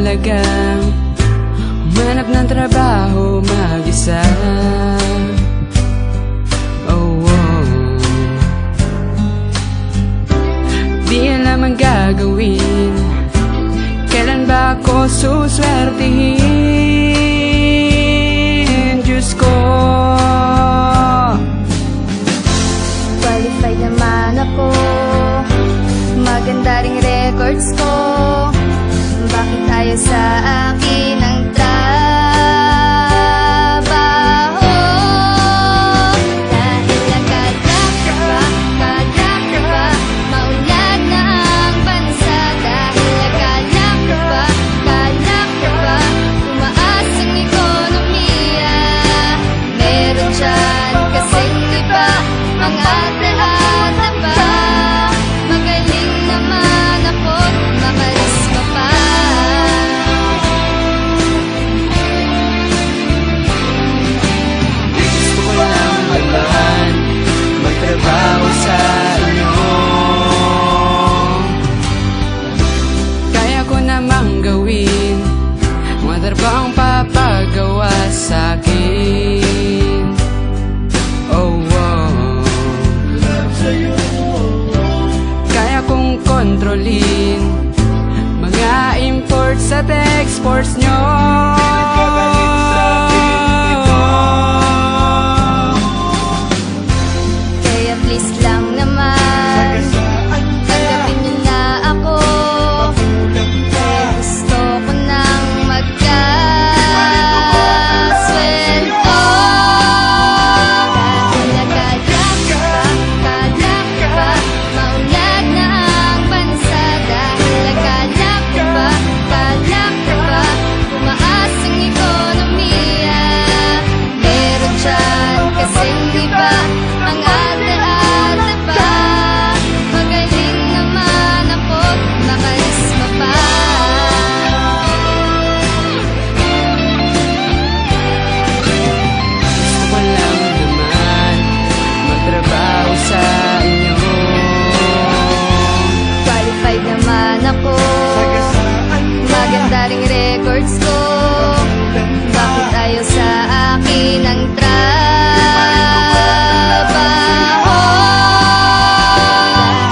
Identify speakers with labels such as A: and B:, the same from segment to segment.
A: talagang humanap ng trabaho mag-isa. Oh, oh. Di alam ang gagawin, kailan ba ako suswertihin? Diyos ko,
B: qualified naman ako, maganda ring records ko. Bakit ayaw sa akin ang trabaho? Dahil nagkadyak ka ba? Maunlad na ang bansa. Dahil nagkadyak ka ba? Tumaas ang ekonomiya. Meron dyan kasing iba, mga ate-ate pa. Magaling naman ako, makarisma pa.
A: gusto ko lang naman magtrabaho sa inyo. Kaya ko namang gawin mga trabahong papagawa sa akin. Oh, oh. Kaya kong kontrolin mga imports at exports nyo.
B: Kaya please lang naman, tanggapin niyo na ako. Kaya gusto ko nang magkasweldo. Dahil nagkadyak ka ba? Maunlad na ang bansa. Dahil nagkadyak ka ba? Tumaas ang ekonomiya. Meron dyan kasing iba, ang ate-ate pa. Magaling naman ako, makarisma pa.
A: Gusto ko lang naman magtrabaho sa inyo.
B: Qualified naman ako, maganda ring records ko. Bakit ayaw sa akin ang trabaho?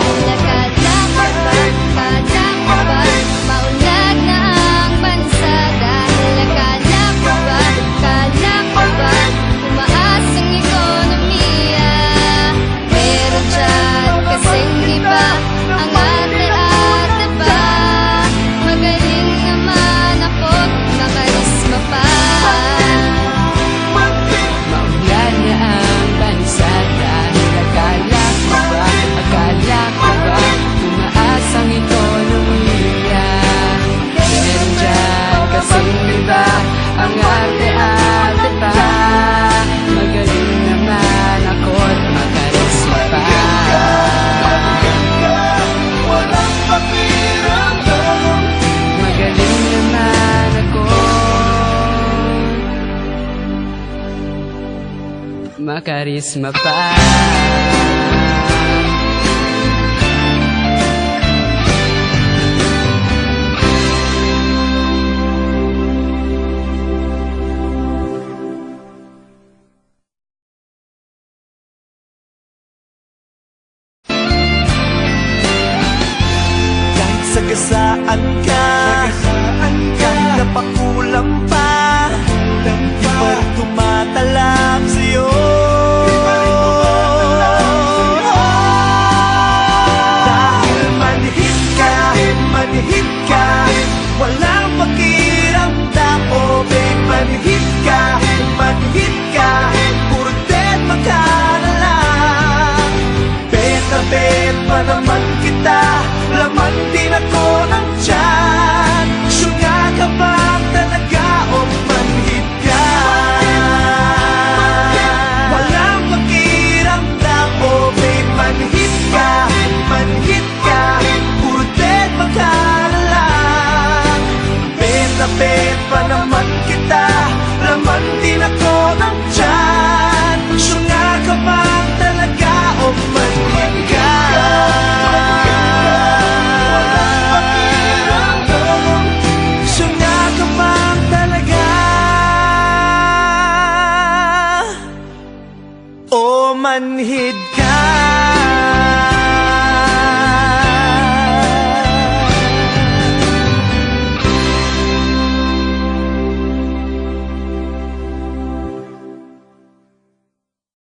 B: Dahil nagkadyak ka ba? Maunlad na ang bansa. Dahil nagkadyak ka ba? Tumaas ang ekonomiya. Meron dyan kasing iba, ang ate-ate pa. Magaling naman ako, makarisma pa.
A: Maunlad na ang bansa. Dahil akala ko ba tumaas ang ekonomiya. Meron dyan kasing iba, ang ate-ate pa. Magaling naman ako't makarisma pa. Magaling naman ako, makarisma pa.
C: Kahit sagasaan ka, kahit napakulang pa, di pa rin tumatalab sa'yo. Dahil manhid ka, walang pakiramdam. Oh babe, manhid ka, puro tema ka na lang. Bet na bet pa naman kita, laman din ako ng tiyan. Syunga ka ba talaga manhid